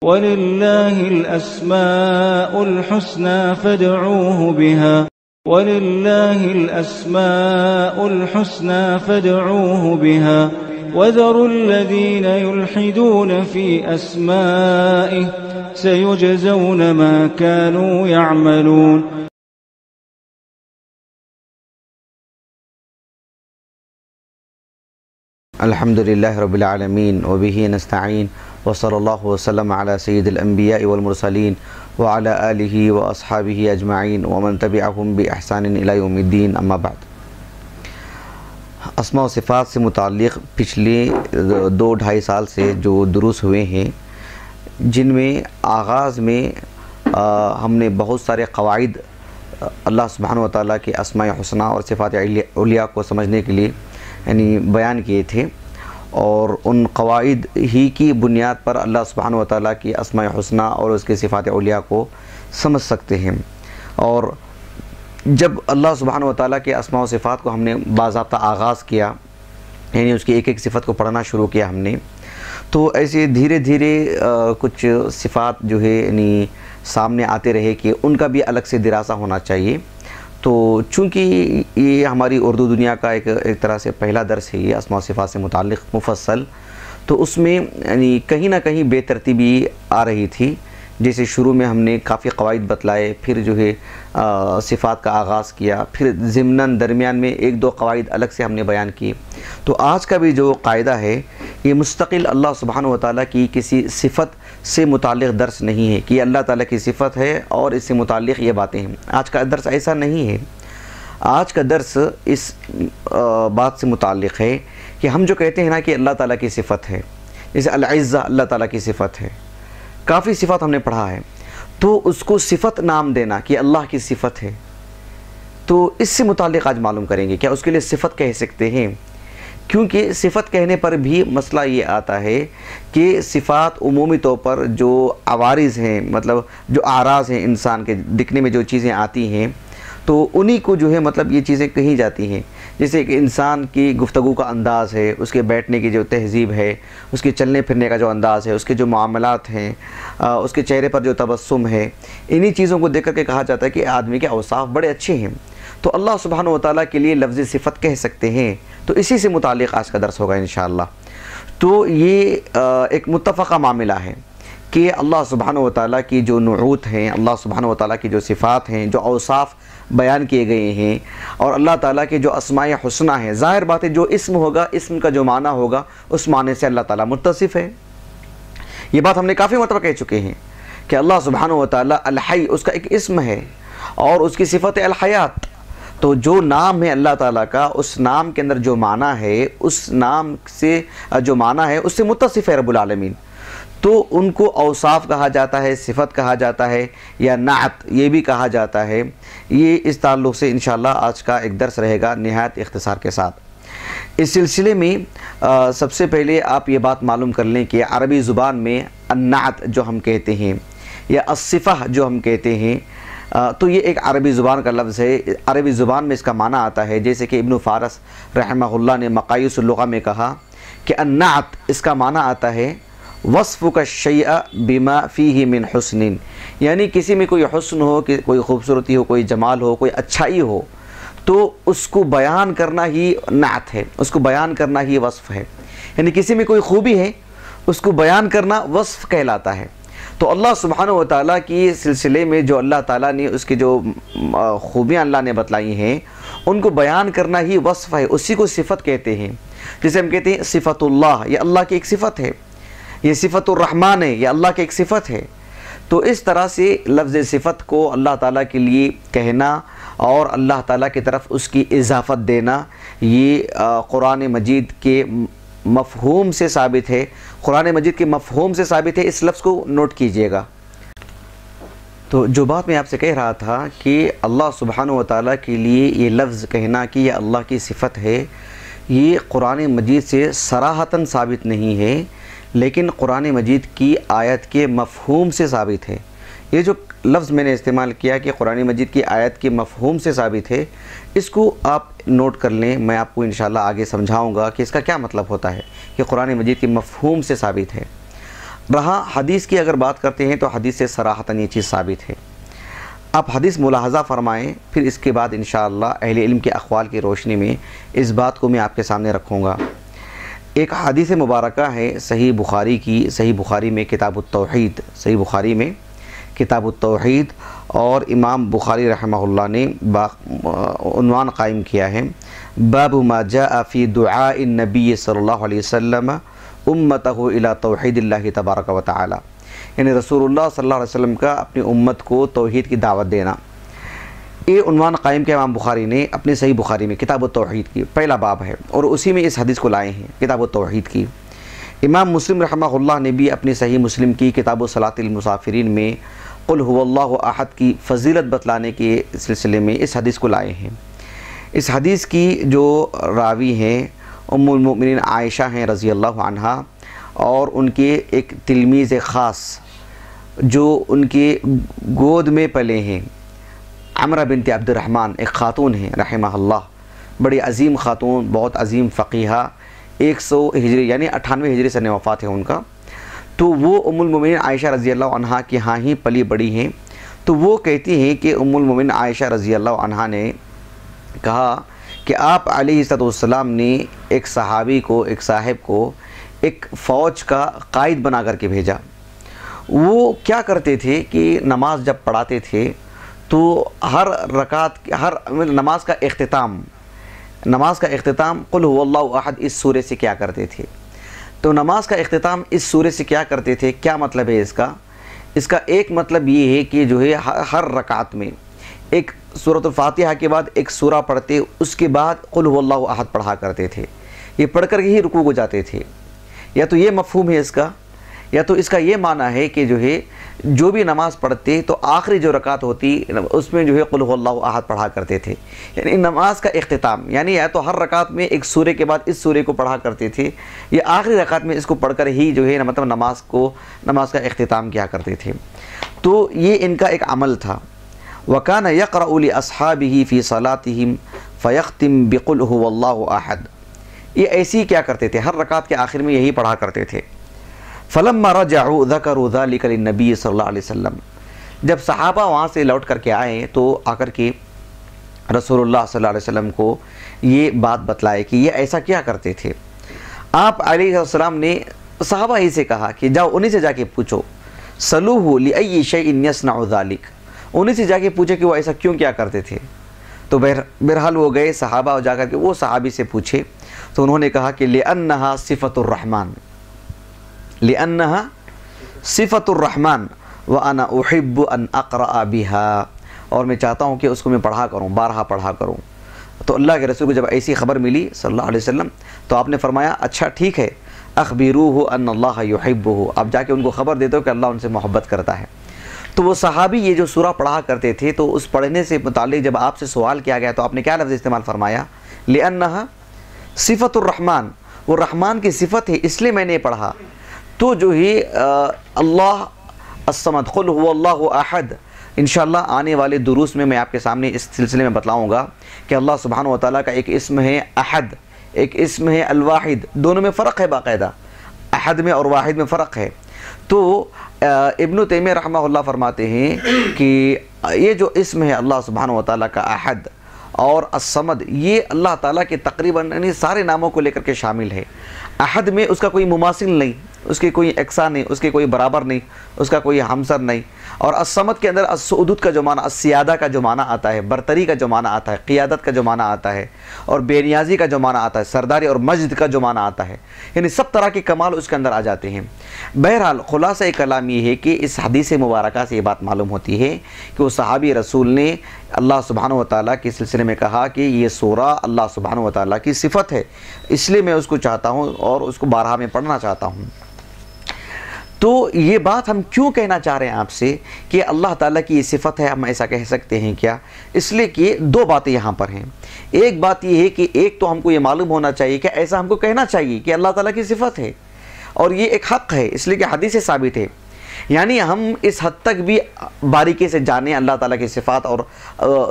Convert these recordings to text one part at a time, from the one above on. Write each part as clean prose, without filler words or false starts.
وَلِلَّهِ الْأَسْمَاءُ الْحُسْنَى فَادْعُوهُ بِهَا وَلِلَّهِ الْأَسْمَاءُ الْحُسْنَى فَادْعُوهُ بِهَا وَذَرُوا الَّذِينَ يُلْحِدُونَ فِي أَسْمَائِهِ سَيُجْزَوْنَ مَا كَانُوا يَعْمَلُونَ. الحمدللہ رب العالمین وبہ نستعین وصلی اللہ وسلم علی سید الانبیاء والمرسلین وعلی آلہ واصحابہ اجمعین ومن تبعہم بإحسان الی یوم الدین. اما بعد، اسماء و صفات سے متعلق پچھلے 2-2.5 سال سے جو دروس ہوئے ہیں، جن میں آغاز میں ہم نے بہت سارے قواعد اللہ سبحانہ و تعالیٰ کے اسماء حسنہ اور صفات علیٰ کو سمجھنے کے لیے بیان کیے تھے، اور ان قواعد ہی کی بنیاد پر اللہ سبحانہ و تعالیٰ کی اسماء حسنہ اور اس کے صفات علیٰ کو سمجھ سکتے ہیں. اور جب اللہ سبحانہ و تعالیٰ کے اسماء و صفات کو ہم نے باضابطہ آغاز کیا، یعنی اس کی ایک ایک صفت کو پڑھنا شروع کیا ہم نے، تو ایسے دھیرے دھیرے کچھ صفات جو ہے سامنے آتے رہے کہ ان کا بھی الگ سے دراسہ ہونا چاہیے. تو چونکہ یہ ہماری اردو دنیا کا ایک طرح سے پہلا درس ہے یہ اسماء و صفات سے متعلق مفصل، تو اس میں کہیں نہ کہیں بے ترتیبی آ رہی تھی. جیسے شروع میں ہم نے کافی قواعد بتلائے، پھر جو ہے صفات کا آغاز کیا، پھر ضمناً درمیان میں 1-2 قواعد الگ سے ہم نے بیان کی. تو آج کا بھی جو قاعدہ ہے یہ مستقل اللہ سبحانہ و تعالیٰ کی کسی صفت سے متعلق درس نہیں ہے کہ یہ اللہ تعالیٰ کی صفت ہے اور اس سے متعلق یہ باتیں ہیں. آج کا درس ایسا نہیں ہے. آج کا درس اس بات سے متعلق ہے کہ ہم جو کہتے ہیں نا کہ اللہ تعالیٰ کی صفت ہے، جیسے العزہ اللہ تعالیٰ کی صفت ہے، کافی صفات ہم نے پڑھا ہے، تو اس کو صفت نام دینا کہ اللہ کی صفت ہے، تو اس سے متعلق آج معلوم کریں گے کیا اس کے لیے صفت کہہ سکتے ہیں. کیونکہ صفت کہنے پر بھی مسئلہ یہ آتا ہے کہ صفات عمومی طور پر جو عوارض ہیں، مطلب جو اعراض ہیں انسان کے دکھنے میں جو چیزیں آتی ہیں، تو انہی کو جو ہے مطلب یہ چیزیں کہی جاتی ہیں. جیسے کہ انسان کی گفتگو کا انداز ہے، اس کے بیٹھنے کی جو تہذیب ہے، اس کے چلنے پھرنے کا جو انداز ہے، اس کے جو معاملات ہیں، اس کے چہرے پر جو تبسم ہے، انہی چیزوں کو دیکھ کر کے کہا جاتا ہے کہ آدمی کے اوصاف بڑے اچھے ہیں. تو اللہ سبحانہ و تعالیٰ کے لیے لفظ صفت کہہ سکتے ہیں. تو اسی سے متعلق آج کا درس ہوگا انشاءاللہ. تو یہ ایک متفقہ معاملہ ہے کہ اللہ سبحانہ و تعالیٰ کی جو نعوت ہیں، اللہ سبحانہ و تعالیٰ کی جو صفات ہیں، جو اوصاف بیان کیے گئے ہیں، اور اللہ تعالیٰ کے جو اسماء حسنہ ہیں، ظاہر بات ہے جو اسم ہوگا، اسم کا جو معنی ہوگا، اس معنی سے اللہ تعالیٰ متصف ہے. یہ بات ہم نے کافی مرتبہ کہہ چکے ہیں کہ اللہ سبحانہ و تعالیٰ الحی اس کا ایک اسم ہے، اور اس کی صفت الحیات. تو جو نام ہے اللہ تعالیٰ کا، اس نام کے اندر جو معنی ہے، اس نام سے جو معنی ہے اس سے متصف ہے رب العالمین. تو ان کو اوصاف کہا جاتا ہے، صفت کہا جاتا ہے، یا نعت یہ بھی کہا جاتا ہے. یہ اس تعلق سے انشاءاللہ آج کا ایک درس رہے گا نہایت اختصار کے ساتھ. اس سلسلے میں سب سے پہلے آپ یہ بات معلوم کر لیں کہ عربی زبان میں النعت جو ہم کہتے ہیں، یا الصفہ جو ہم کہتے ہیں، تو یہ ایک عربی زبان کا لفظ ہے. عربی زبان میں اس کا معنی آتا ہے، جیسے کہ ابن فارس رحمہ اللہ نے مقاییس اللغہ میں کہا کہ النعت اس کا معنی آتا ہے وصفک الشیء بما فیہ من حسن، یعنی کسی میں کوئی حسن ہو، کوئی خوبصورتی ہو، کوئی جمال ہو، کوئی اچھائی ہو، تو اس کو بیان کرنا ہی نعت ہے، اس کو بیان کرنا ہی وصف ہے. یعنی کسی میں کوئی خوبی ہے، اس کو بیان کرنا وصف کہلاتا ہے. تو اللہ سبحانہ و تعالیٰ کی سلسلے میں جو اللہ تعالیٰ نے اس کی جو خوبیاں اللہ نے بتلائی ہیں، ان کو بیان کرنا ہی وصف ہے، اسی کو صفت کہتے ہیں. جسے ہم کہتے ہیں صفت اللہ، یہ اللہ کی ایک صفت ہے. یہ صفت الرحمن ہے، یہ اللہ کی ایک صفت ہے. تو اس طرح سے لفظ صفت کو اللہ تعالیٰ کے لیے کہنا اور اللہ تعالیٰ کی طرف اس کی اضافت دینا، یہ قرآن مجید کے مفہوم سے ثابت ہے. قرآن مجید کے مفہوم سے ثابت ہے. اس لفظ کو نوٹ کیجئے گا. تو جو بات میں آپ سے کہہ رہا تھا کہ اللہ سبحانہ و تعالیٰ کے لیے یہ لفظ کہنا کہ یہ اللہ کی صفت ہے، یہ قرآن مجید سے صراحتاً ثابت نہیں ہے، لیکن قرآن مجید کی آیت کے مفہوم سے ثابت ہے. یہ جو لفظ میں نے استعمال کیا کہ قرآن مجید کی آیت کے مفہوم سے ثابت ہے، اس کو آپ نوٹ کر لیں. میں آپ کو انشاءاللہ آگے سمجھاؤں گا کہ اس کا کیا مطلب ہوتا ہے کہ قرآن مجید کے مفہوم سے ثابت ہے. رہا حدیث کی اگر بات کرتے ہیں تو حدیث سے صراحتاً یہ چیز ثابت ہے۔ آپ حدیث ملاحظہ فرمائیں، پھر اس کے بعد انشاءاللہ اہل علم کے اقوال کی روشنی میں اس بات کو میں آپ کے سامنے رکھوں گا۔ ایک حدیث مبارکہ ہے صحیح بخاری کی، صحیح بخاری میں کتاب التوحید، صحیح بخاری میں کتاب التوحید، اور امام بخاری رحمہ اللہ نے عنوان قائم کیا ہے باب ما جاء فی دعاء النبی صلی اللہ علیہ وسلم امتہ الی توحید اللہ تبارک و تعالی، یعنی رسول اللہ صلی اللہ علیہ وسلم کا اپنی امت کو توحید کی دعوت دینا۔ یہ عنوان قائم کیا امام بخاری نے اپنی صحیح بخاری میں کتاب التوحید کی، پہلا باب ہے، اور اسی میں اس حدیث کو لائے ہیں کتاب التوحید کی۔ امام مسلم رحمہ اللہ نے بھی اپنی صحیح مسلم کی کتاب صلاۃ المسافرین میں قل هو اللہ احد کی فضیلت بتلانے کے سلسلے میں اس حدیث کو لائے ہیں۔ اس حدیث کی جو راوی ہیں ام المؤمنین عائشہ ہیں رضی اللہ عنہا، اور ان کے ایک تلمیذ خاص جو ان کے گود میں پلے ہیں، عمرہ بنت عبد الرحمن، ایک خاتون ہیں رحمہ اللہ، بڑی عظیم خاتون، بہت عظیم فقیہہ، 100 ہجری یعنی 98 ہجری سن وفات ہے ان کا۔ تو وہ ام المؤمنین عائشہ رضی اللہ عنہا کی ہاں ہی پلی بڑی ہیں۔ تو وہ کہتی ہیں کہ ام المؤمنین عائشہ رضی اللہ عنہا نے کہا کہ آپ علیہ السلام نے ایک صحابی کو، ایک صاحب کو ایک فوج کا قائد بنا کر کے بھیجا۔ وہ کیا کرتے تھے کہ نماز جب پڑھاتے تھے تو ہر رکعت، ہر نماز کا اختتام قل هو اللہ احد اس سورے سے کیا کرتے تھے۔ تو نماز کا اختتام اس سورے سے کیا کرتے تھے، کیا مطلب ہے اس کا؟ اس کا ایک مطلب یہ ہے کہ جو ہے ہر رکعت میں ایک سورۃ الفاتحہ کے بعد ایک سورہ پڑھتے، اس کے بعد قل هو اللہ احد پڑھا کرتے تھے۔ یہ پڑھ کر ہی رکوع کو جاتے تھے۔ یا تو یہ مفہوم ہے اس کا، یا تو اس کا یہ معنی ہے کہ جو ہے جو بھی نماز پڑھتے تو آخری جو رکعت ہوتی اس میں جو ہے قل هو اللہ احد پڑھا کرتے تھے، یعنی نماز کا اختتام، یعنی یا تو ہر رکعت میں ایک سورے کے بعد اس سورے کو پڑھا کرتے تھے، یا آخری رکعت میں اس کو پڑھ کر ہی جو ہے مطلب نماز کا اختتام کیا کرتے تھے۔ تو یہ ان کا ایک عمل تھا۔ وَكَانَ يَقْرَأُ لِأَصْحَابِهِ فِي صَلَاتِهِمْ فَيَخْتِمْ بِقُلْ هُوَ اللَّهُ أَحَدٌ، یہ ایسی کیا کرتے تھے، ہر رکعت کے آخر میں یہی پڑھا کرتے تھے۔ فَلَمَّا رَجَعُوا ذَكَرُوا ذَلِكَ لِلنَّبِيِّ صلی اللہ علیہ وسلم، جب صحابہ وہاں سے لوٹ کر کے آئے تو آ کر کے رسول اللہ صلی اللہ علیہ وسلم کو یہ بات بتلائے کہ یہ ایسا کیا کرتے تھے۔ آپ علیہ السلام نے صحابہ ہی سے کہا کہ جاؤ انہی سے جا کے پوچھو، سَلُوهُ لِأَيِّ شَيْءٍ يَصْنَعُ ذَلِكَ، انہی سے جا کے پوچھے کہ وہ ایسا کیوں کیا کرتے تھے۔ تو بہرحال وہ گئے صحابہ، اور جا کر کے وہ صحابی سے پوچھے تو انہوں نے کہا کہ لِأَنَّهَا صِفَةُ الرحمن، لِأَنَّهَا صِفَةُ الرحمن وَأَنَا أُحِبُّ أَنْ أَقْرَأَ بِهَا، اور میں چاہتا ہوں کہ اس کو میں پڑھا کروں، بارہا پڑھا کروں۔ تو اللہ کے رسول کو جب ایسی خبر ملی صلی اللہ علیہ وسلم تو آپ نے فرمایا اچھا ٹھیک ہے، أَخْبِرُوهُ أَنَّ اللَّهَ يُحِبُّهُ، آپ جا کے ان کو خبر دیتے ہو کہ اللہ ان سے محبت کرتا ہے۔ تو وہ صحابی یہ جو سورہ پڑھا کرتے تھے، تو اس پڑھنے سے متعلق جب آپ سے سوال کیا گیا تو آپ نے کیا لفظ استعمال فرمایا؟ لِأَنَّهَا صِفَةُ الرحمن، وہ رحمان کی صفت ہے اس لیے میں نے پڑھا۔ تو جو ہی اللہ الصمد قل هو اللہ احد، انشاءاللہ آنے والے دروس میں آپ کے سامنے اس سلسلے میں بتلاؤں گا کہ اللہ سبحانہ و تعالیٰ کا ایک اسم ہے احد، ایک اسم ہے الواحد، دونوں میں فرق ہے، باقاعدہ احد میں اور واحد میں فرق ہے۔ تو ابن تیمیہ رحمہ اللہ فرماتے ہیں کہ یہ جو اسم ہے اللہ سبحانہ و تعالیٰ کا احد اور الصمد، یہ اللہ تعالیٰ کے تقریباً یعنی سارے ناموں کو لے کر کے شامل ہے۔ احد میں اس کا کوئی مماثل نہیں، اس کے کوئی اقصا نہیں، اس کے کوئی برابر نہیں، اس کا کوئی ہمسر نہیں۔ اور الصمد کے اندر السعودت کا جو معنی، السیادہ کا جو معنی آتا ہے، برتری کا جو معنی آتا ہے، قیادت کا جو معنی آتا ہے، اور بے نیازی کا جو معنی آتا ہے، سرداری اور مجد کا جو معنی آتا ہے، یعنی سب طرح کے کمال اس کے اندر آ جاتے ہیں۔ بہرحال خلاصہ کلام یہ ہے کہ اس حدیث مبارکہ سے یہ بات معلوم ہوتی ہے کہ وہ صحابی رسول نے اللہ سبحانہ و تعالیٰ کے سلسلے میں کہا کہ یہ سورہ اللہ سبحانہ و تعالیٰ کی صفت ہے، اس لیے میں اس کو چاہتا ہوں اور اس کو بارہا میں پڑھنا چاہتا ہوں۔ تو یہ بات ہم کیوں کہنا چاہ رہے ہیں آپ سے کہ اللہ تعالیٰ کی یہ صفت ہے، ہم ایسا کہہ سکتے ہیں کیا؟ اس لیے کہ دو باتیں یہاں پر ہیں۔ ایک بات یہ ہے کہ ایک تو ہم کو یہ معلوم ہونا چاہیے کہ ایسا ہم کو کہنا چاہیے کہ اللہ تعالیٰ کی صفت ہے، اور یہ ایک حق ہے، اس لیے کہ حدیث سے ثابت ہے۔ یعنی ہم اس حد تک بھی باریکی سے جانیں اللہ تعالیٰ کی صفات اور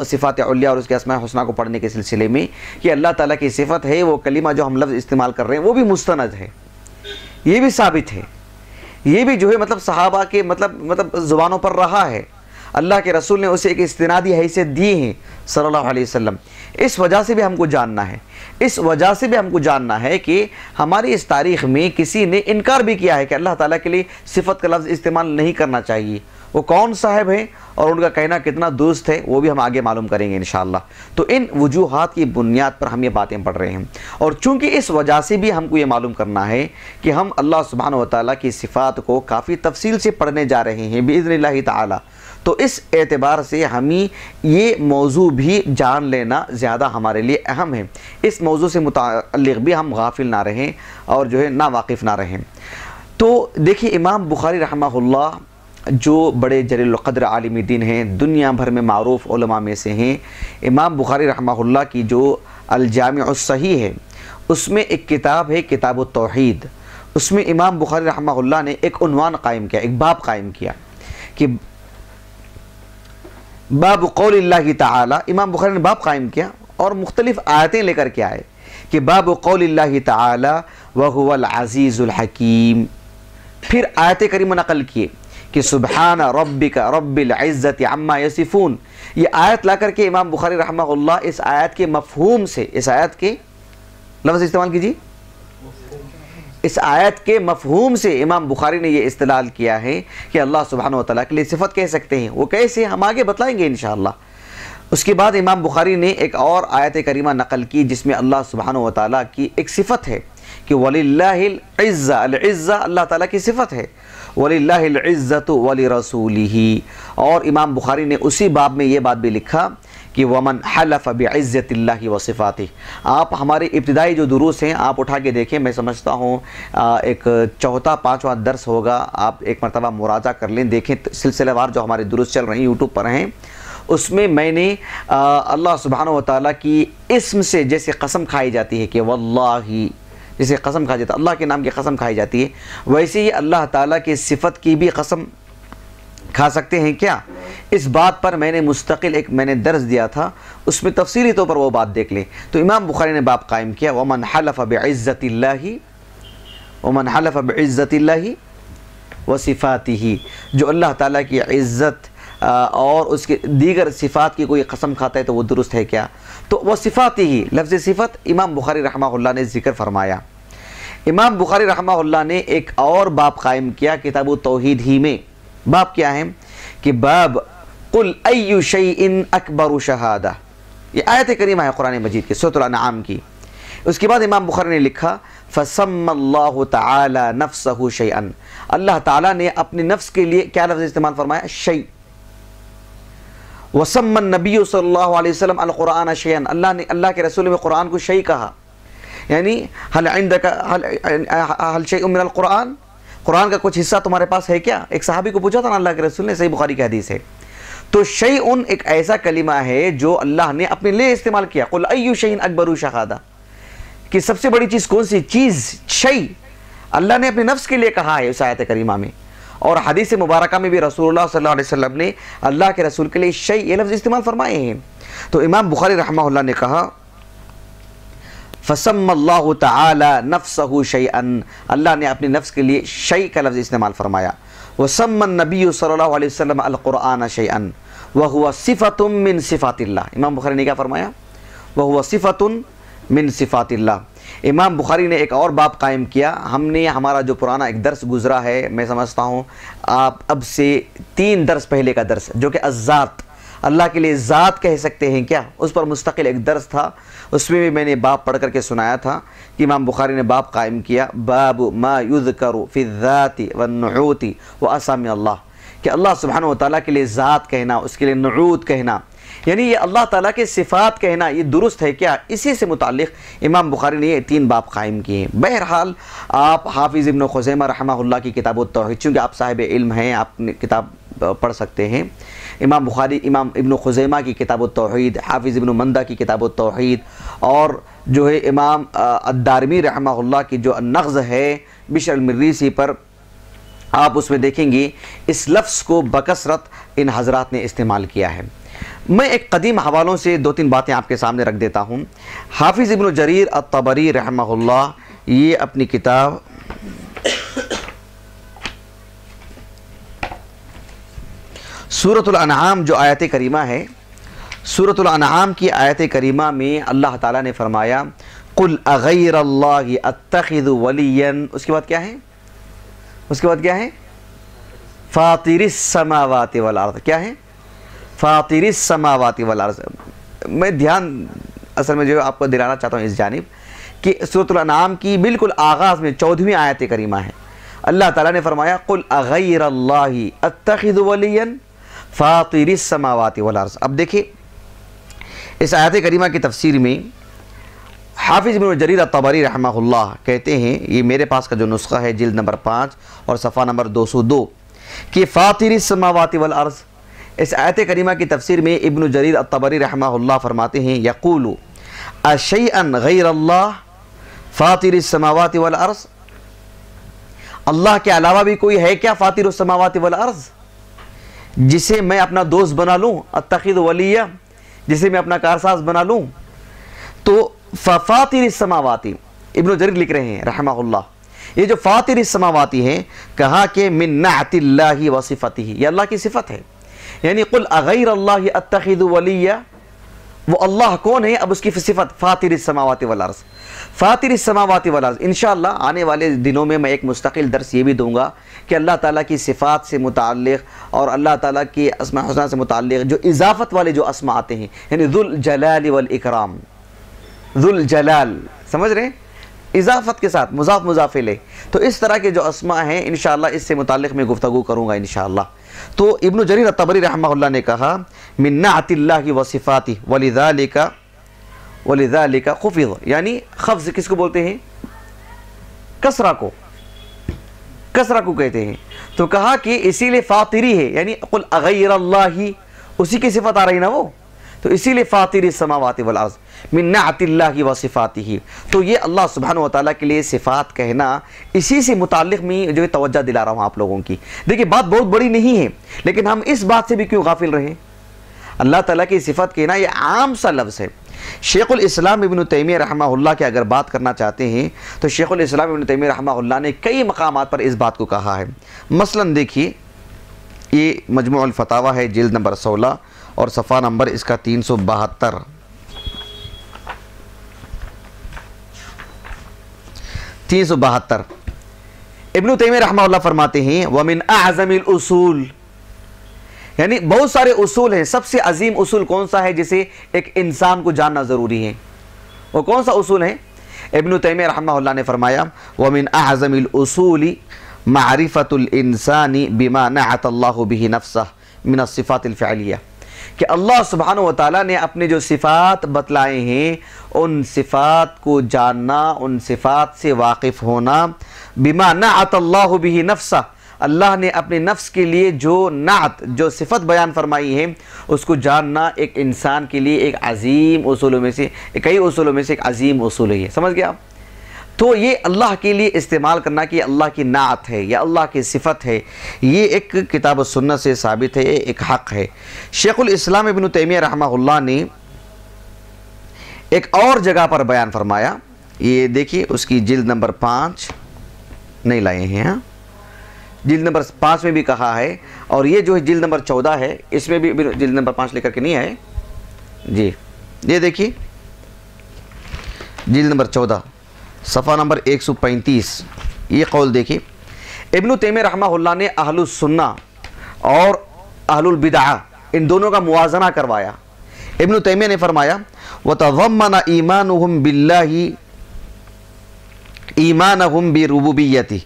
صفات علیہ اور اس کے اسماء حسنہ کو پڑھنے کے سلسلے میں کہ اللہ تعالیٰ کی صفت ہے، وہ کلمہ جو ہم لفظ استعمال کر رہے ہیں وہ بھی مستند ہے، یہ بھی ثابت ہے۔ یہ بھی جو ہے مطلب صحابہ کے مطلب زبانوں پر رہا ہے، اللہ کے رسول نے اسے ایک استنادی حیثیت دی ہے صلی اللہ علیہ وسلم۔ اس وجہ سے بھی ہم کو جاننا ہے، اس وجہ سے بھی ہم کو جاننا ہے کہ ہماری اس تاریخ میں کسی نے انکار بھی کیا ہے کہ اللہ تعالیٰ کے لیے صفت کا لفظ استعمال نہیں کرنا چاہیے۔ وہ کون صاحب ہیں اور ان کا کہنا کتنا درست ہے وہ بھی ہم آگے معلوم کریں گے انشاءاللہ۔ تو ان وجوہات کی بنیاد پر ہم یہ باتیں پڑھ رہے ہیں، اور چونکہ اس وجہ سے بھی ہم کو یہ معلوم کرنا ہے کہ ہم اللہ سبحانہ وتعالیٰ کی صفات کو کافی تفصیل سے پڑھنے جا رہے ہیں باذن اللہ تعالی، تو اس اعتبار سے ہمیں یہ موضوع بھی جان لینا زیادہ ہمارے لیے اہم ہے، اس موضوع سے متعلق بھی ہم غافل نہ رہیں اور جو ہے ناواقف نہ رہیں۔ تو دیکھیے امام بخاری رحمہ اللہ جو بڑے جلیل القدر عالم دین ہیں، دنیا بھر میں معروف علماء میں سے ہیں، امام بخاری رحمہ اللہ کی جو الجامع الصحیح ہے اس میں ایک کتاب ہے کتاب التوحید، اس میں امام بخاری رحمہ اللہ نے ایک عنوان قائم کیا، ایک باب قائم کیا کہ باب قول اللہ تعالی، امام بخاری نے باب قائم کیا اور مختلف آیتیں لے کر کے آئے کہ باب قول اللہ تعالی وہو العزیز الحکیم، پھر آیت کریمہ نقل کیے کہ سبحان ربک رب العزت عما یصفون، یہ آیت لا کر کے امام بخاری رحمہ اللہ اس آیت کے مفہوم سے، اس آیت کے لفظ استعمال کیجیے، اس آیت کے مفہوم سے امام بخاری نے یہ استدلال کیا ہے کہ اللہ سبحانہ وتعالیٰ کے لیے صفت کہہ سکتے ہیں، وہ کیسے ہم آگے بتلائیں گے انشاءاللہ۔ اس کے بعد امام بخاری نے ایک اور آیت کریمہ نقل کی جس میں اللہ سبحانہ وتعالیٰ کی ایک صفت ہے کہ وَلِلَّهِ الْعِزَّةُ، العزہ اللہ تعالیٰ کی صفت ہے، وَلِلَّهِ الْعِزَّةُ وَلِرَسُولِهِ، اور امام بخاری نے اسی باب میں یہ بات بھی لکھا کہ وَمَنْ حَلَفَ بِعِزَّةِ اللَّهِ وَصِفَاتِهِ۔ آپ ہمارے ابتدائی جو دروس ہیں آپ اٹھا کے دیکھیں، میں سمجھتا ہوں ایک چوتھا پانچواں درس ہوگا، آپ ایک مرتبہ مراجعہ کر لیں، دیکھیں سلسلہ وار جو ہمارے دروس چل رہے ہیں یوٹیوب پر ہیں، اس میں میں نے اللہ سبحانہ وتعالیٰ کی اسم سے جیسے قسم کھائی جاتی ہے کہ واللہ، جیسے قسم کھا جاتا ہے اللہ کے نام کی قسم کھائی جاتی ہے، ویسے ہی اللہ تعالیٰ کی صفت کی بھی قسم کھا سکتے ہیں کیا؟ اس بات پر میں نے مستقل ایک میں نے درس دیا تھا، اس میں تفصیلی طور پر وہ بات دیکھ لیں۔ تو امام بخاری نے باب قائم کیا وَمَنْ حَلَفَ بِعِزَّةِ اللَّهِ وَمَنْ حَلَفَ بِعِزَّةِ اللَّهِ وَصِفَاتِهِ، جو اللہ تعالیٰ کی عزت اور اس کے دیگر صفات کی کوئی قسم کھاتا ہے تو وہ درست ہے کیا؟ تو وَصِفَاتِهِ لفظ صفت امام بخاری رحمہ اللہ نے ذکر فرمایا۔ امام بخاری رحمہ اللہ نے ایک اور باب قائم کیا کتاب التوحید ہی میں، باب کیا ہے کہ باب قل ای شیء اکبر شہادہ، یہ آیت کریمہ ہے قرآن مجید کی سورۃ الانعام کی۔ اس کے بعد امام بخاری نے لکھا فسم اللہ تعالی نفسہ شیئا، اللہ تعالیٰ نے اپنے نفس کے لیے کیا لفظ استعمال فرمایا؟ شیء۔ وسم النبی صلی اللہ علیہ وسلم القرآن شیئا، اللہ کے رسول میں قرآن کو شیء کہا، یعنی حل عندک حل شیء من القرآن، قرآن کا کچھ حصہ تمہارے پاس ہے کیا؟ ایک صحابی کو پوچھا تھا نا اللہ کے رسول نے، صحیح بخاری کی حدیث ہے۔ تو شیء ایک ایسا کلمہ ہے جو اللہ نے اپنے لیے استعمال کیا، قل ای شیء اکبر شہادہ، کہ سب سے بڑی چیز کون سی چیز؟ شیء، اللہ نے اپنے نفس کے لیے کہا ہے اس آیت کریمہ میں، اور حدیث مبارکہ میں بھی رسول اللہ صلی اللہ علیہ وسلم نے اللہ کے رسول کے لیے شیء یہ لفظ استعمال فرمائے ہیں۔ تو امام بخاری رحمہ اللہ نے کہا فسم اللہ تعالی نفسہ شیئا، اللہ نے اپنے نفس کے لیے شیء کا لفظ استعمال فرمایا۔ وسم النبی صلی اللہ علیہ وسلم القرآن شیئا وہو صفت من صفات اللہ، امام بخاری نے کیا فرمایا؟ وہو صفت من صفات اللہ۔ امام بخاری نے ایک اور باب قائم کیا، ہم نے ہمارا جو پرانا ایک درس گزرا ہے، میں سمجھتا ہوں آپ اب سے 3 درس پہلے کا درس جو کہ الذات، اللہ کے لیے ذات کہہ سکتے ہیں کیا، اس پر مستقل ایک درس تھا، اس میں بھی میں نے باب پڑھ کر کے سنایا تھا کہ امام بخاری نے باب قائم کیا باب ما یذکر فی الذات والنعوت واسامی اللہ، کہ اللہ سبحانہ وتعالیٰ کے لیے ذات کہنا، اس کے لیے نعوت کہنا، یعنی یہ اللہ تعالیٰ کے صفات کہنا یہ درست ہے کیا؟ اسی سے متعلق امام بخاری نے یہ 3 باب قائم کیے ہیں۔ بہرحال آپ حافظ ابن خزیمہ رحمہ اللہ کی کتاب التوحید، چونکہ آپ صاحب علم ہیں آپ نے کتاب پڑھ سکتے ہیں، امام بخاری امام ابن خزیمہ کی کتاب التوحید، حافظ ابن مندہ کی کتاب التوحید، اور جو ہے امام الدارمی رحمہ اللہ کی جو النغز ہے بشر المریسی پر، آپ اس میں دیکھیں گے اس لفظ کو بکثرت ان حضرات نے استعمال کیا ہے۔ میں ایک قدیم حوالوں سے 2-3 باتیں آپ کے سامنے رکھ دیتا ہوں۔ حافظ ابن جریر الطبری رحمہ اللہ یہ اپنی کتاب سورۃ الانعام جو آیت کریمہ ہے، سورۃ الانعام کی آیت کریمہ میں اللہ تعالیٰ نے فرمایا قُلْ أَغَيْرَ اللَّهِ أَتَّخِذُ وَلِيًّا، اس کے بعد کیا ہے؟ اس کے بعد کیا ہے؟ فاطر السماوات والارض. کیا ہے؟ فاطر السماوات والارض. میں دھیان اصل میں جو آپ کو دلانا چاہتا ہوں اس جانب کہ سورۃ الانعام کی بالکل آغاز میں 14ویں آیت کریمہ ہے. اللہ تعالیٰ نے فرمایا قُلْ أَغَيْرَ اللَّهِ أَتَّخِذُ وَلِيًّا فاطر السماوات والارض. اب دیکھیں اس آیت کریمہ کی تفسیر میں حافظ ابن جریر الطبری رحمہ اللہ کہتے ہیں، یہ میرے پاس کا جو نسخہ ہے جلد نمبر 5 اور صفحہ نمبر 202، کہ فاطر السماوات والارض، اس آیت کریمہ کی تفسیر میں ابن جریر الطبری رحمہ اللہ فرماتے ہیں یقول اشیئا غیر اللہ فاطر السماوات والارض، اللہ کے علاوہ بھی کوئی ہے کیا فاطر السماوات والارض جسے میں اپنا دوست بنا لوں، اتخذ ولیہ، جسے میں اپنا کارساز بنا لوں؟ تو فاطر السماواتی، ابن جریر لکھ رہے ہیں رحمہ اللہ، یہ جو فاطر السماواتی ہیں کہا کہ من نعت اللہ و صفتہ، یہ اللہ کی صفت ہے. یعنی قل اغیر اللہ اتخذ ولیہ، وہ اللہ کون ہے؟ اب اس کی صفت فاطر السماوات والارض. فاطر السماوات والارض انشاءاللہ آنے والے دنوں میں ایک مستقل درس یہ بھی دوں گا کہ اللہ تعالیٰ کی صفات سے متعلق اور اللہ تعالیٰ کی اسماء حسنہ سے متعلق جو اضافت والے جو اسماء آتے ہیں، یعنی ذو الجلال والاکرام، ذو الجلال، سمجھ رہے ہیں؟ اضافت کے ساتھ مضاف مضاف الیہ، تو اس طرح کے جو اسماء ہیں انشاءاللہ اس سے متعلق میں گفتگو کروں گا انشاءاللہ. تو ابن جریر الطبری رحمہ اللہ نے کہا من نعت اللہ و صفاتہ ولذالک خفض، یعنی خفض کس کو بولتے ہیں؟ کسرہ کو، کسرہ کو کہتے ہیں. تو کہا کہ اسی لیے فاطری ہے، یعنی قل اغیر اللہ، اسی کی صفت آ رہی نا وہ، تو اسی لیے فاطر السماوات والارض من نعت اللہ و صفاتہ. تو یہ اللہ سبحانہ وتعالیٰ کے لیے صفات کہنا، اسی سے متعلق میں جو توجہ دلا رہا ہوں آپ لوگوں کی. دیکھیں بات بہت بڑی نہیں ہے، لیکن ہم اس بات سے بھی کیوں غافل رہیں؟ اللہ تعالیٰ کی صفت کہنا یہ عام سا لفظ ہے. شیخ الاسلام ابن تیمیہ رحمہ اللہ کی اگر بات کرنا چاہتے ہیں تو شیخ الاسلام ابن تیمیہ رحمہ اللہ نے کئی مقامات پر اس بات کو کہا ہے. مثلا دیکھیے یہ مجموع الفتاوی ہے جلد نمبر 16 اور صفحہ نمبر اس کا 372. ابن تیمیہ رحمہ اللہ فرماتے ہیں وَمِنْ أَعْظَمِ الْأُصُولِ، یعنی بہت سارے اصول ہیں، سب سے عظیم اصول کون سا ہے جسے ایک انسان کو جاننا ضروری ہے؟ وہ کون سا اصول ہے؟ ابن تیمیہ رحمہ اللہ نے فرمایا وَمِنْ أَعْظَمِ الْأُصُولِ مَعْرِفَةُ الْإِنسَانِ بِمَا نَعَتَ اللَّهُ بِهِ نَفْسَهُ مِنَ الصِّفَاتِ الْفِعْلِيَّةِ، کہ اللہ سبحانہ وتعالیٰ نے اپنے جو صفات بتلائے ہیں ان صفات کو جاننا، ان صفات سے واقف ہونا، بما نعت اللہ بہ نفسہ، اللہ نے اپنے نفس کے لیے جو نعت، جو صفت بیان فرمائی ہے اس کو جاننا ایک انسان کے لیے ایک عظیم اصولوں میں سے، کئی اصولوں میں سے ایک عظیم اصول ہے. سمجھ گیا؟ تو یہ اللہ کے لیے استعمال کرنا کہ اللہ کی نعت ہے یا اللہ کی صفت ہے، یہ ایک کتاب و سنت سے ثابت ہے، ایک حق ہے. شیخ الاسلام ابن تیمیہ رحمہ اللہ نے ایک اور جگہ پر بیان فرمایا، یہ دیکھیے اس کی جلد نمبر 5 نہیں لائے ہیں، ہاں جلد نمبر 5 میں بھی کہا ہے، اور یہ جو جلد نمبر 14 ہے اس میں بھی جلد نمبر 5 لے کر کے نہیں آئے جی. یہ دیکھیے جلد نمبر 14 صفحہ نمبر 135، یہ قول دیکھیں. ابن تیمیہ رحمہ اللہ نے اہل السنہ اور اہل البدعہ ان دونوں کا موازنہ کروایا. ابن تیمیہ نے فرمایا وَتَضَمَّنَ إِيمَانُهُمْ بِاللَّهِ إِيمَانَهُمْ بِرُبُوبِيَّتِهِ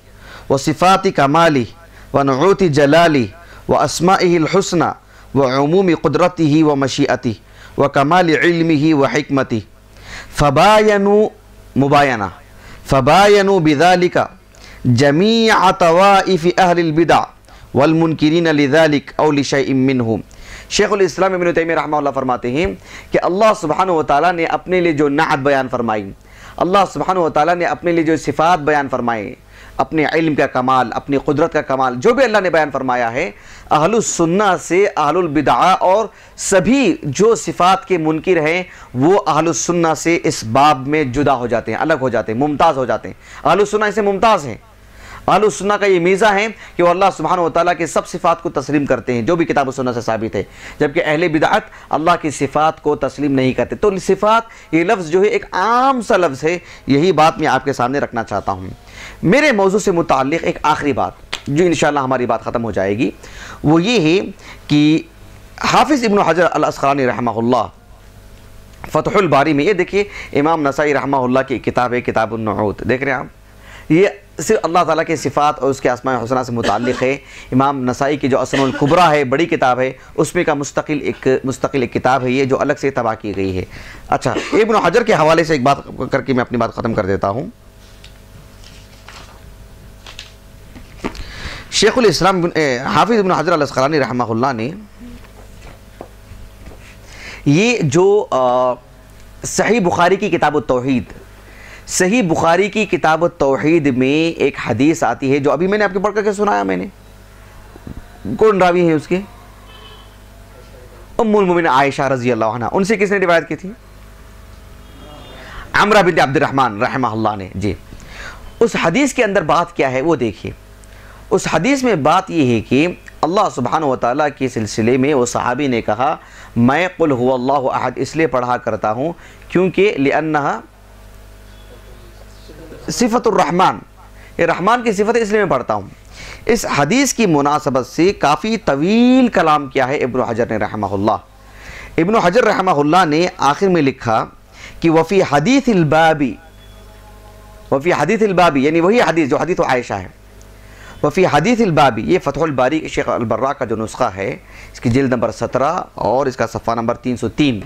وَصِفَاتِ كَمَالِهِ وَنُعُوتِ جَلَالِهِ وَأَسْمَائِهِ الْحُسْنَى وَعُمُومِ قُدْرَتِهِ وَمَشِيئَتِهِ وَكَمَالِ عِلْمِهِ وَحِكْمَتِهِ فَبَايَنُوا بِذَلِكَ جَمِيعَ طَوَائِفِ أَهْلِ الْبِدْعِ وَالْمُنْكِرِينَ لِذَلِكَ أَوْ لِشَيْءٍ مِّنْهُ. شیخ الاسلام ابن تیمیہ رحمہ اللہ فرماتے ہیں کہ اللہ سبحانہ وتعالیٰ نے اپنے لیے جو نعت بیان فرمائی، اللہ سبحانہ وتعالیٰ نے اپنے لیے جو صفات بیان فرمائے، اپنے علم کا کمال، اپنی قدرت کا کمال، جو بھی اللہ نے بیان فرمایا ہے، اہل السنہ سے اہل البدعہ اور سبھی جو صفات کے منکر ہیں وہ اہل السنہ سے اس باب میں جدا ہو جاتے ہیں، الگ ہو جاتے ہیں، ممتاز ہو جاتے ہیں. اہل السنہ سے ممتاز ہیں. اہل سنہ کا یہ میزہ ہے کہ وہ اللہ سبحانہ و تعالیٰ کے سب صفات کو تسلیم کرتے ہیں جو بھی کتاب و سنت سے ثابت ہے، جبکہ اہل بدعت اللہ کی صفات کو تسلیم نہیں کرتے۔ تو صفات یہ لفظ جو ہے ایک عام سا لفظ ہے، یہی بات میں آپ کے سامنے رکھنا چاہتا ہوں۔ میرے موضوع سے متعلق ایک آخری بات جو انشاءاللہ ہماری بات ختم ہو جائے گی، وہ یہ ہے کہ حافظ ابن حجر العسقلانی رحمہ اللہ فتح الباری میں، یہ دیکھیے امام نسائی رحمہ اللہ کی کتاب ہے کتاب النعوت، دیکھ رہے ہیں آپ، یہ صرف اللہ تعالیٰ کے صفات اور اس کے اسماء الحسنہ سے متعلق ہے۔ امام نسائی کی جو اسنن الکبریٰ ہے، بڑی کتاب ہے، اس میں کا مستقل ایک کتاب ہے یہ جو الگ سے طبع کی گئی ہے۔ اچھا، ابن حجر کے حوالے سے ایک بات کر کے میں اپنی بات ختم کر دیتا ہوں۔ شیخ الاسلام حافظ ابن حجر العسقلانی رحمہ اللہ نے یہ جو صحیح بخاری کی کتاب التوحید، صحیح بخاری کی کتاب التوحید میں ایک حدیث آتی ہے جو ابھی میں نے آپ کو پڑھ کر کے سنایا، میں نے کون راوی ہے اس کے؟ ام المومنین عائشہ رضی اللہ عنہ، ان سے کس نے روایت کی تھی؟ عمرہ بنت عبد الرحمن رحمہ اللہ نے۔ جی، اس حدیث کے اندر بات کیا ہے وہ دیکھیے۔ اس حدیث میں بات یہ ہے کہ اللہ سبحانہ و تعالیٰ کے سلسلے میں وہ صحابی نے کہا میں قل هو اللہ احد اس لیے پڑھا کرتا ہوں کیونکہ لأنہا صفت الرحمن، یہ رحمان کی صفت ہے اس لیے میں پڑھتا ہوں۔ اس حدیث کی مناسبت سے کافی طویل کلام کیا ہے ابن حجر نے رحمہ اللہ۔ ابن حجر رحمہ اللہ نے آخر میں لکھا کہ وفی حدیث البابی، وفی حدیث البابی یعنی وہی حدیث جو حدیث عائشہ ہے، وفی حدیث البابی، یہ فتح الباری شیخ البراء کا جو نسخہ ہے، اس کی جلد نمبر 17 اور اس کا صفحہ نمبر 303،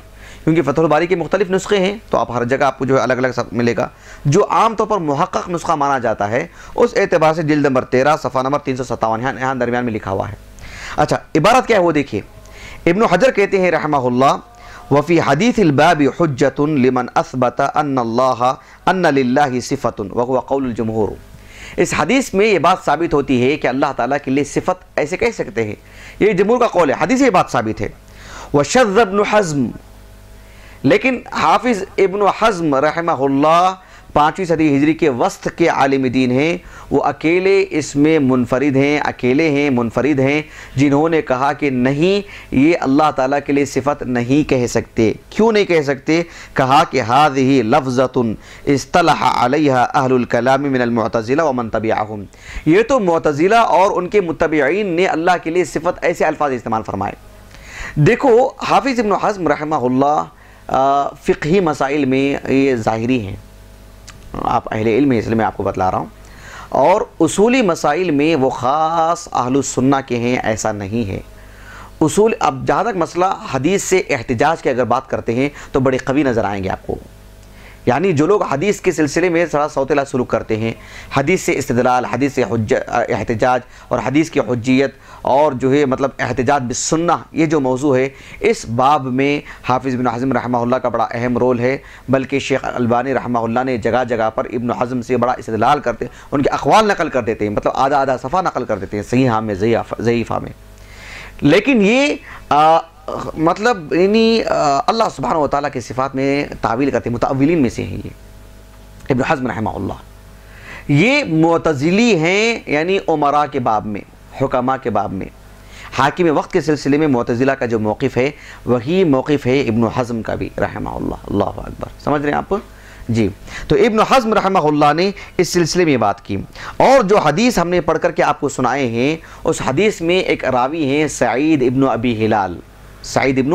کیونکہ فتح الباری کے مختلف نسخے ہیں تو آپ ہر جگہ آپ کو جو ہے الگ الگ ملے گا۔ جو عام طور پر محقق نسخہ مانا جاتا ہے اس اعتبار سے جلد نمبر 13 صفحہ نمبر 357 یہاں درمیان میں لکھا ہوا ہے۔ اچھا، عبارت کیا ہے وہ دیکھیے۔ ابن حجر کہتے ہیں رحمہ اللہ وفی حدیث الباب حجت لمن اثبت ان للہ صفت وهو قول الجمہور، اس حدیث میں یہ بات ثابت ہوتی ہے کہ اللہ تعالیٰ کے لیے صفت ایسے کہہ سکتے ہیں، یہ جمہور کا قول ہے، حدیث یہ بات ثابت ہے۔ وشذ ابن حزم، لیکن حافظ ابن حزم رحمہ اللہ 5ویں صدی ہجری کے وسط کے عالم دین ہیں، وہ اکیلے اس میں منفرد ہیں جنہوں نے کہا کہ نہیں، یہ اللہ تعالیٰ کے لیے صفت نہیں کہہ سکتے۔ کیوں نہیں کہہ سکتے؟ کہا کہ هذه لفظة اصطلح علیہا اہل الکلام من المعتزلہ ومن تبعہم، یہ تو معتزلہ اور ان کے متبعین نے اللہ کے لیے صفت ایسے الفاظ استعمال فرمائے۔ دیکھو حافظ ابن حزم رحمہ اللہ فقہی مسائل میں یہ ظاہری ہیں، آپ اہل علم ہیں اس لیے میں آپ کو بتلا رہا ہوں، اور اصولی مسائل میں وہ خاص اہل السنہ کے ہیں، ایسا نہیں ہے۔ اصول، اب جہاں تک مسئلہ حدیث سے احتجاج کی اگر بات کرتے ہیں تو بڑے قوی نظر آئیں گے آپ کو، یعنی جو لوگ حدیث کے سلسلے میں ذرا سوتیلا سلوک کرتے ہیں، حدیث سے استدلال، حدیث سے احتجاج اور حدیث کی حجیت اور جو ہے مطلب احتجاج بالسنہ، یہ جو موضوع ہے اس باب میں حافظ ابن حزم رحمہ اللہ کا بڑا اہم رول ہے، بلکہ شیخ البانی رحمہ اللہ نے جگہ جگہ پر ابن حزم سے بڑا استدلال کرتے ہیں، ان کے اقوال نقل کر دیتے ہیں، مطلب آدھا آدھا صفحہ نقل کر دیتے ہیں صحیحہ میں ضعیفہ میں۔ لیکن یہ مطلب یعنی اللہ سبحانہ و تعالیٰ کی صفات میں تعویل کرتے ہیں، متأولین میں سے ہیں یہ ابن حزم رحمہ اللہ۔ یہ معتزلی ہیں، یعنی عمراء کے باب میں، حکماء کے باب میں، حاکم وقت کے سلسلے میں معتزلہ کا جو موقف ہے وہی موقف ہے ابن حزم کا بھی رحمہ اللہ۔ اللہ اکبر، سمجھ رہے ہیں آپ؟ جی، تو ابن حزم رحمہ اللہ نے اس سلسلے میں بات کی، اور جو حدیث ہم نے پڑھ کر کے آپ کو سنائے ہیں اس حدیث میں ایک راوی ہیں سعید ابن ابی ہلال، سعید ابن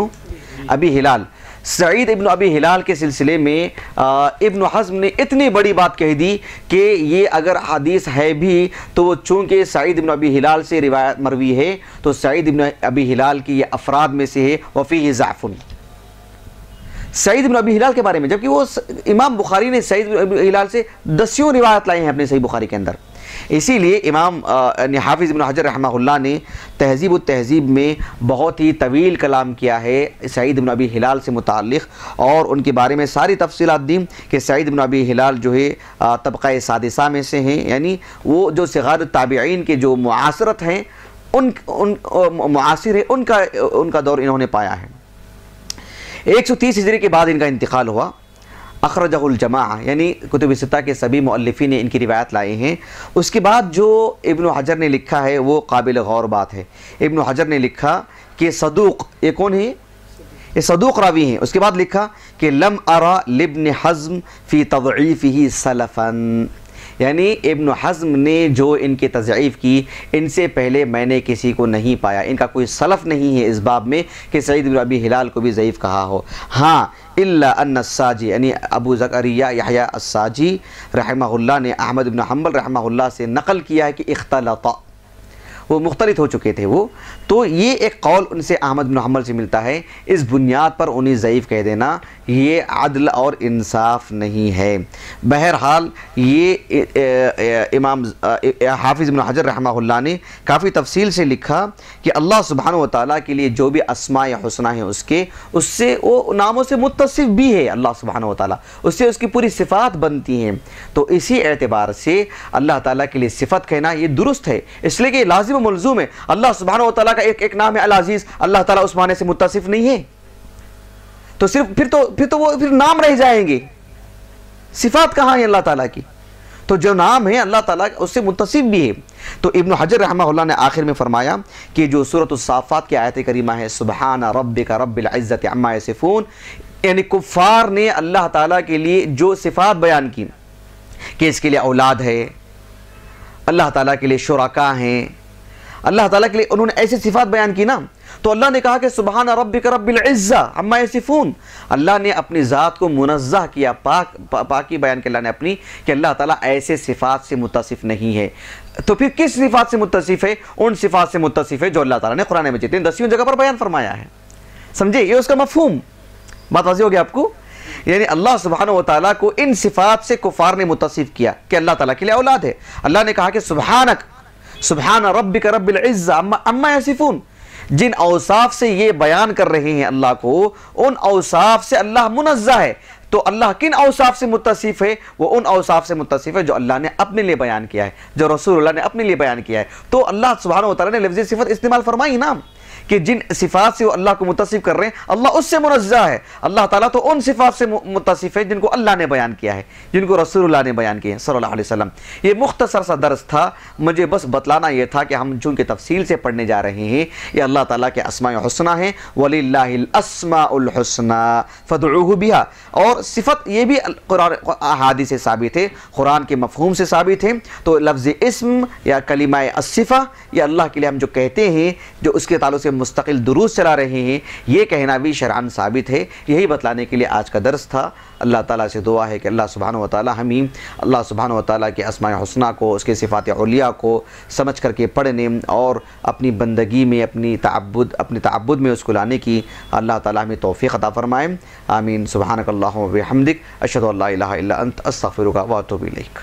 ابی ہلال۔ سعید ابن ابی ہلال کے سلسلے میں ابن حزم نے اتنی بڑی بات کہہ دی کہ یہ اگر حدیث ہے بھی تو چونکہ سعید ابن ابی ہلال سے روایت مروی ہے تو سعید ابن ابی ہلال کی یہ افراد میں سے ہے، وفیہ ضعف۔ سعید ابن ابی ہلال کے بارے میں، جبکہ وہ امام بخاری نے سعید ابن ابی ہلال سے 10 روایت لائے ہیں اپنے صحیح بخاری کے اندر، اسی لیے امام حافظ ابن حجر رحمہ اللہ نے تہذیب التہذیب میں بہت ہی طویل کلام کیا ہے سعید ابن ابی ہلال سے متعلق، اور ان کے بارے میں ساری تفصیلات دی کہ سعید ابن ابی ہلال جو ہے طبقہ سادسہ میں سے ہیں، یعنی وہ جو صغار التابعین کے جو معاصرت ہیں معاصر ہیں ان کا دور انہوں نے پایا ہے۔ 130 ہجری کے بعد ان کا انتقال ہوا۔ اخرجہ الجماعہ، یعنی کتب ستہ کے سبھی مؤلفین نے ان کی روایت لائے ہیں۔ اس کے بعد جو ابن حجر نے لکھا ہے وہ قابل غور بات ہے۔ ابن حجر نے لکھا کہ صدوق، یہ کون ہے؟ یہ صدوق راوی ہیں۔ اس کے بعد لکھا کہ لم ارا لابن حزم فی تضعیفہ سلفا، یعنی ابن حزم نے جو ان کی تضعیف کی، ان سے پہلے میں نے کسی کو نہیں پایا، ان کا کوئی سلف نہیں ہے اس باب میں کہ سعید بن ابی ہلال کو بھی ضعیف کہا ہو۔ ہاں الا ان الساجی، یعنی ابو زکریا یحییٰ الساجی رحمہ اللہ نے احمد بن حنبل رحمہ اللہ سے نقل کیا ہے کہ اختلط، وہ مختلط ہو چکے تھے وہ، تو یہ ایک قول ان سے احمد بن حنبل سے ملتا ہے۔ اس بنیاد پر انہیں ضعیف کہہ دینا یہ عدل اور انصاف نہیں ہے۔ بہرحال یہ امام حافظ ابن حجر رحمہ اللہ نے کافی تفصیل سے لکھا کہ اللہ سبحانہ و تعالیٰ کے لیے جو بھی اسماء حسنہ ہیں اس سے وہ ناموں سے متصف بھی ہے اللہ سبحانہ و تعالیٰ، اس سے اس کی پوری صفات بنتی ہیں، تو اسی اعتبار سے اللہ تعالیٰ کے لیے صفت کہنا یہ درست ہے، اس لیے کہ لازم و ملزوم ہے۔ اللہ سبحانہ و تعالیٰ کا ایک نام ہے العزیز، اللہ تعالیٰ اس معنی سے متصف نہیں ہے، تو صرف پھر تو وہ نام رہ جائیں گے، صفات کہاں ہیں اللہ تعالیٰ کی؟ تو جو نام ہے اللہ تعالیٰ اس سے متصف بھی ہے۔ تو ابن حجر رحمہ اللہ نے آخر میں فرمایا کہ جو سورۃ الصافات کی آیت کریمہ ہے سبحان ربک رب العزت عما یصفون، یعنی کفار نے اللہ تعالیٰ کے لیے جو صفات بیان کی کہ اس کے لیے اولاد ہے، اللہ تعالیٰ کے لیے شرکاء ہیں، اللہ تعالیٰ کے لیے انہوں نے ایسی صفات بیان کی نا، تو اللہ نے کہا کہ سبحان ربک رب العزہ عما یصفون، اللہ نے اپنی ذات کو منزہ کیا، پاکی بیان کی اللہ نے اپنی، کہ اللہ تعالیٰ ایسے صفات سے متصف نہیں ہے۔ تو پھر کس صفات سے متصف ہے؟ ان صفات سے متصف ہے جو اللہ تعالیٰ نے قرآن مجید میں 10 جگہ پر بیان فرمایا ہے۔ سمجھے؟ یہ اس کا مفہوم، بات واضح ہوگی آپ کو؟ یعنی اللہ سبحانہ و تعالیٰ کو ان صفات سے کفار نے متصف کیا کہ اللہ تعالیٰ کے لیے اولاد ہے۔ اللہ نے کہا کہ سبحانک سبحان ربک رب العزہ عما یصفون، جن اوصاف سے یہ بیان کر رہے ہیں اللہ کو، ان اوصاف سے اللہ منزہ ہے۔ تو اللہ کن اوصاف سے متصف ہے؟ وہ ان اوصاف سے متصف ہے جو اللہ نے اپنے لیے بیان کیا ہے، جو رسول اللہ نے اپنے لیے بیان کیا ہے۔ تو اللہ سبحانہ و تعالیٰ نے لفظ صفت استعمال فرمائی نا، کہ جن صفات سے وہ اللہ کو متصف کر رہے ہیں اللہ اس سے منزہ ہے۔ اللہ تعالیٰ تو ان صفات سے متصف ہے جن کو اللہ نے بیان کیا ہے، جن کو رسول اللہ نے بیان کیے ہیں صلی اللہ علیہ وسلم۔ یہ مختصر سا درس تھا، مجھے بس بتلانا یہ تھا کہ ہم چونکہ تفصیل سے پڑھنے جا رہے ہیں، یہ اللہ تعالیٰ کے اسماء حسنہ ہیں، وَلِلَّهِ الْأَسْمَاءُ الْحُسْنَى فَادْعُوهُ بِهَا، اور صفت یہ بھی قرآن احادیث سے ثابت ہے، قرآن کے مفہوم سے ثابت ہے۔ تو لفظ اسم یا کلمہ الصفہ یہ اللہ کے لیے ہم جو کہتے ہیں، جو اس کے تعلق سے مستقل دروس چلا رہے ہیں، یہ کہنا بھی شرعاً ثابت ہے۔ یہی بتلانے کے لیے آج کا درس تھا۔ اللہ تعالیٰ سے دعا ہے کہ اللہ سبحانہ و تعالیٰ ہمیں اللہ سبحانہ و تعالیٰ کے اسماء حسنہ کو، اس کے صفات علیہ کو سمجھ کر کے پڑھنے اور اپنی بندگی میں، اپنی تعبد میں اس کو لانے کی اللہ تعالیٰ ہمیں توفیق عطا فرمائے۔ آمین۔ سبحانک اللہم و بحمدک، اشہد ان لا الہ الا انت، استغفرک و اتوب الیک۔